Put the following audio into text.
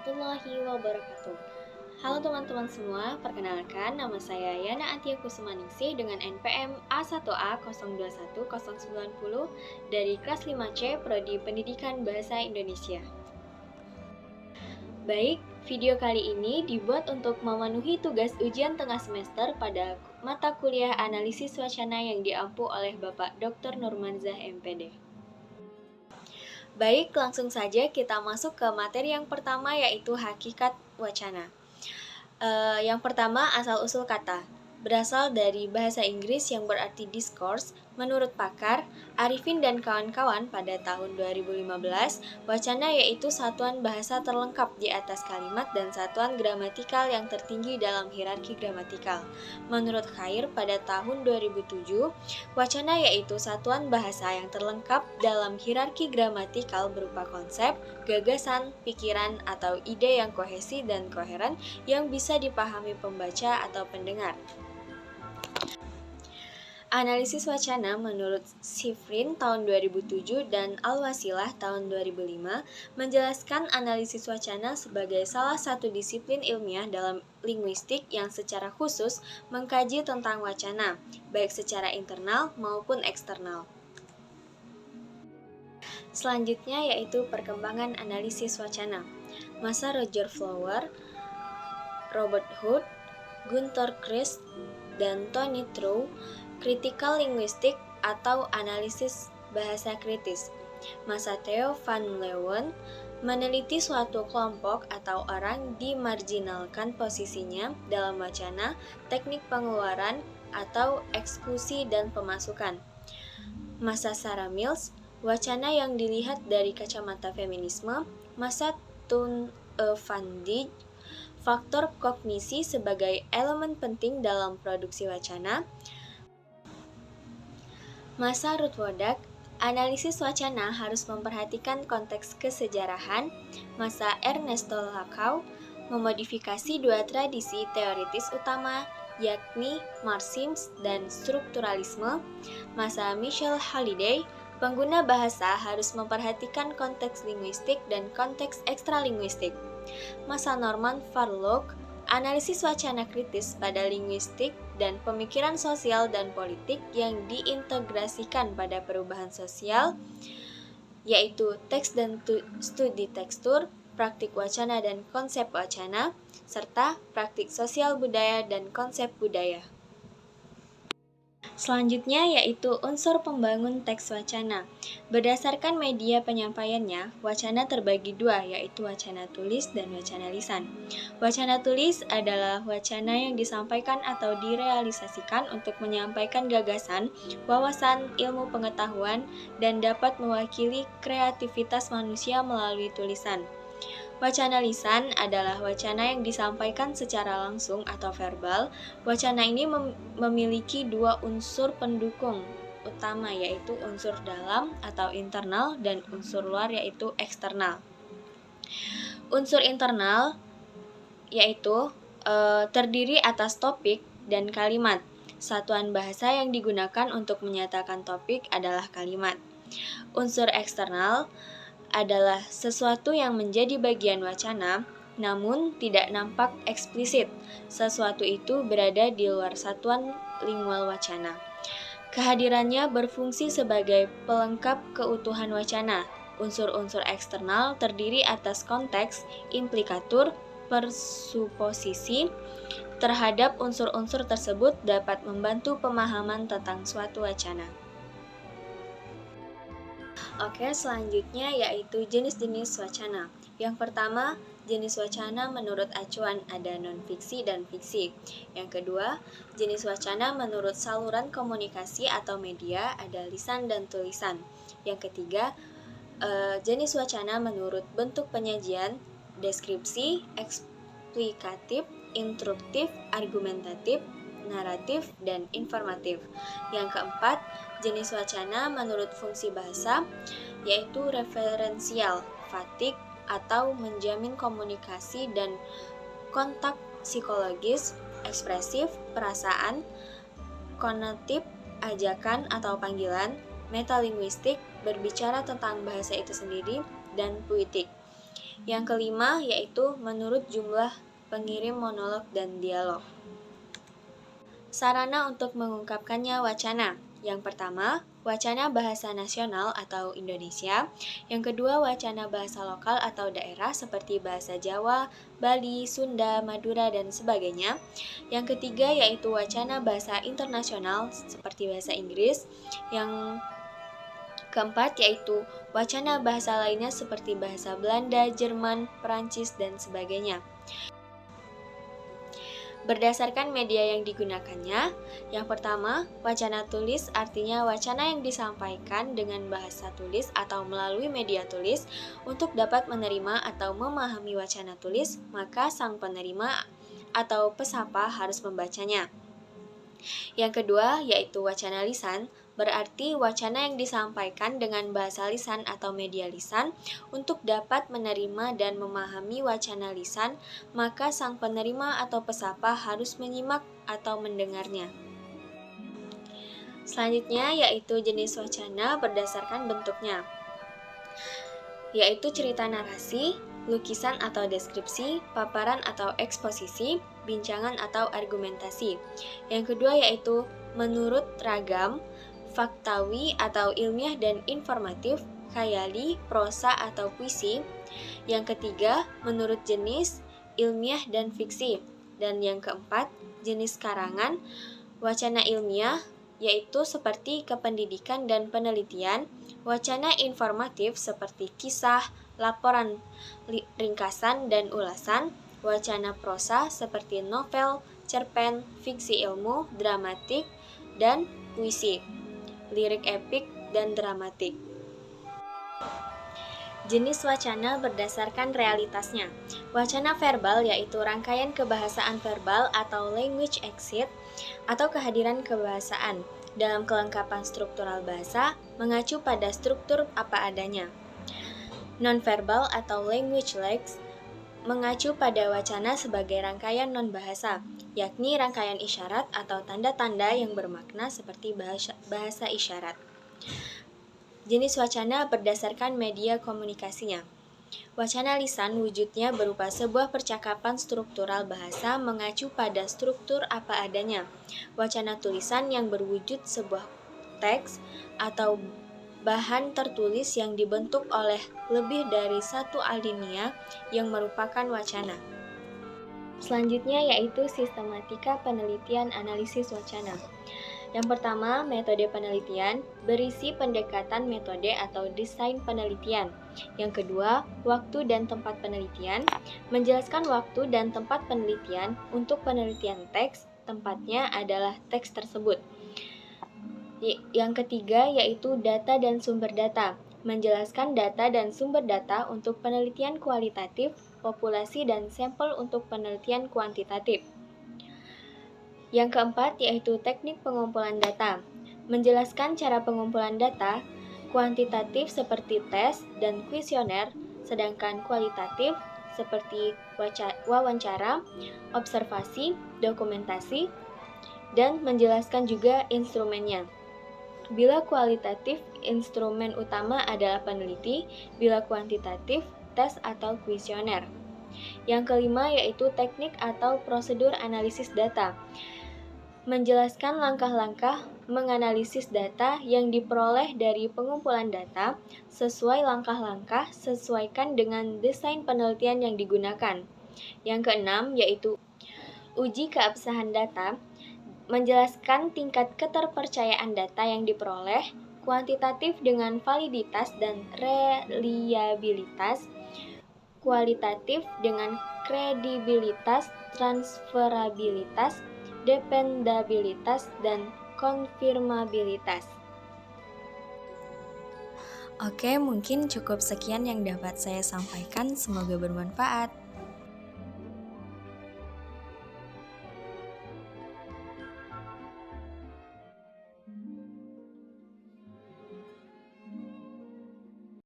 warahmatullahi wabarakatuh. Halo teman-teman semua, perkenalkan nama saya Yana Antia Kusumaningsih dengan NPM A1A021090 dari kelas 5C Prodi Pendidikan Bahasa Indonesia. Baik, video kali ini dibuat untuk memenuhi tugas ujian tengah semester pada mata kuliah analisis wacana yang diampu oleh Bapak Dr. Nurmanzah MPD. Baik, langsung saja kita masuk ke materi yang pertama yaitu hakikat wacana. Yang pertama, asal-usul kata. Berasal dari bahasa Inggris yang berarti discourse. Menurut pakar, Arifin dan kawan-kawan pada tahun 2015, wacana yaitu satuan bahasa terlengkap di atas kalimat dan satuan gramatikal yang tertinggi dalam hierarki gramatikal. Menurut Khair pada tahun 2007, wacana yaitu satuan bahasa yang terlengkap dalam hierarki gramatikal berupa konsep, gagasan, pikiran, atau ide yang kohesi dan koheren yang bisa dipahami pembaca atau pendengar. Analisis wacana menurut Shifrin tahun 2007 dan Al-Wasilah tahun 2005 menjelaskan analisis wacana sebagai salah satu disiplin ilmiah dalam linguistik yang secara khusus mengkaji tentang wacana, baik secara internal maupun eksternal. Selanjutnya yaitu perkembangan analisis wacana. Masa Roger Flower, Robert Hood, Gunther Krist, dan Tony True, Critical Linguistic atau analisis bahasa kritis. Masa Theo van Leeuwen meneliti suatu kelompok atau orang dimarginalkan posisinya dalam wacana, teknik pengeluaran atau eksklusi dan pemasukan. Masa Sarah Mills, wacana yang dilihat dari kacamata feminisme. Masa Thun van Dijk, faktor kognisi sebagai elemen penting dalam produksi wacana. Masa Ruth Wodak, analisis wacana harus memperhatikan konteks kesejarahan. Masa Ernesto Lacau, memodifikasi dua tradisi teoritis utama, yakni Marxisme dan strukturalisme. Masa Michelle Holiday, pengguna bahasa harus memperhatikan konteks linguistik dan konteks ekstralinguistik. Masa Norman Farlock, analisis wacana kritis pada linguistik dan pemikiran sosial dan politik yang diintegrasikan pada perubahan sosial, yaitu teks dan studi tekstur, praktik wacana dan konsep wacana, serta praktik sosial budaya dan konsep budaya. Selanjutnya yaitu unsur pembangun teks wacana. Berdasarkan media penyampaiannya, wacana terbagi dua, yaitu wacana tulis dan wacana lisan. Wacana tulis adalah wacana yang disampaikan atau direalisasikan untuk menyampaikan gagasan, wawasan, ilmu pengetahuan, dan dapat mewakili kreativitas manusia melalui tulisan. Wacana lisan adalah wacana yang disampaikan secara langsung atau verbal. Wacana ini memiliki dua unsur pendukung utama, yaitu unsur dalam atau internal dan unsur luar yaitu eksternal. Unsur internal yaitu terdiri atas topik dan kalimat. Satuan bahasa yang digunakan untuk menyatakan topik adalah kalimat. Unsur eksternal adalah sesuatu yang menjadi bagian wacana, namun tidak nampak eksplisit. Sesuatu itu berada di luar satuan lingual wacana. Kehadirannya berfungsi sebagai pelengkap keutuhan wacana. Unsur-unsur eksternal terdiri atas konteks, implikatur, persuposisi. Terhadap unsur-unsur tersebut dapat membantu pemahaman tentang suatu wacana. Oke, selanjutnya yaitu jenis-jenis wacana. Yang pertama, jenis wacana menurut acuan ada non-fiksi dan fiksi. Yang kedua, jenis wacana menurut saluran komunikasi atau media ada lisan dan tulisan. Yang ketiga, jenis wacana menurut bentuk penyajian, deskripsi, eksplikatif, instruktif, argumentatif, naratif, dan informatif. Yang keempat, jenis wacana menurut fungsi bahasa, yaitu referensial, fatik, atau menjamin komunikasi dan kontak psikologis, ekspresif, perasaan, konatif, ajakan atau panggilan, metalinguistik, berbicara tentang bahasa itu sendiri, dan puitik. Yang kelima yaitu menurut jumlah pengirim monolog dan dialog. Sarana untuk mengungkapkannya wacana. Yang pertama, wacana bahasa nasional atau Indonesia. Yang kedua, wacana bahasa lokal atau daerah seperti bahasa Jawa, Bali, Sunda, Madura, dan sebagainya. Yang ketiga yaitu wacana bahasa internasional seperti bahasa Inggris. Yang keempat yaitu wacana bahasa lainnya seperti bahasa Belanda, Jerman, Perancis, dan sebagainya. Berdasarkan media yang digunakannya, yang pertama, wacana tulis artinya wacana yang disampaikan dengan bahasa tulis atau melalui media tulis. Untuk dapat menerima atau memahami wacana tulis, maka sang penerima atau pesapa harus membacanya. Yang kedua, yaitu wacana lisan, berarti wacana yang disampaikan dengan bahasa lisan atau media lisan. Untuk dapat menerima dan memahami wacana lisan, maka sang penerima atau pesapa harus menyimak atau mendengarnya. Selanjutnya yaitu jenis wacana berdasarkan bentuknya, yaitu cerita narasi, lukisan atau deskripsi, paparan atau eksposisi, bincangan atau argumentasi. Yang kedua yaitu menurut ragam, faktawi atau ilmiah dan informatif, khayali, prosa atau puisi. Yang ketiga, menurut jenis, ilmiah dan fiksi. Dan yang keempat, jenis karangan, wacana ilmiah, yaitu seperti kependidikan dan penelitian, wacana informatif seperti kisah, laporan ringkasan dan ulasan, wacana prosa seperti novel, cerpen, fiksi ilmu, dramatik, dan puisi, lirik epik, dan dramatik. Jenis wacana berdasarkan realitasnya. Wacana verbal yaitu rangkaian kebahasaan verbal atau language exit atau kehadiran kebahasaan. Dalam kelengkapan struktural bahasa, mengacu pada struktur apa adanya. Non-verbal atau language lags mengacu pada wacana sebagai rangkaian non-bahasa, yakni rangkaian isyarat atau tanda-tanda yang bermakna seperti bahasa isyarat. Jenis wacana berdasarkan media komunikasinya. Wacana lisan wujudnya berupa sebuah percakapan struktural bahasa mengacu pada struktur apa adanya. Wacana tulisan yang berwujud sebuah teks atau bahan tertulis yang dibentuk oleh lebih dari satu alinea yang merupakan wacana. Selanjutnya yaitu sistematika penelitian analisis wacana. Yang pertama, metode penelitian berisi pendekatan metode atau desain penelitian. Yang kedua, waktu dan tempat penelitian, menjelaskan waktu dan tempat penelitian untuk penelitian teks, tempatnya adalah teks tersebut. Yang ketiga yaitu data dan sumber data, menjelaskan data dan sumber data untuk penelitian kualitatif, populasi dan sampel untuk penelitian kuantitatif. Yang keempat yaitu teknik pengumpulan data, menjelaskan cara pengumpulan data kuantitatif seperti tes dan kuesioner, sedangkan kualitatif seperti wawancara, observasi, dokumentasi, dan menjelaskan juga instrumennya. Bila kualitatif, instrumen utama adalah peneliti, bila kuantitatif, tes atau kuesioner. Yang kelima yaitu teknik atau prosedur analisis data, menjelaskan langkah-langkah menganalisis data yang diperoleh dari pengumpulan data, sesuai langkah-langkah sesuaikan dengan desain penelitian yang digunakan. Yang keenam yaitu uji keabsahan data, menjelaskan tingkat keterpercayaan data yang diperoleh, kuantitatif dengan validitas dan reliabilitas, kualitatif dengan kredibilitas, transferabilitas, dependabilitas, dan konfirmabilitas. Oke, mungkin cukup sekian yang dapat saya sampaikan. Semoga bermanfaat.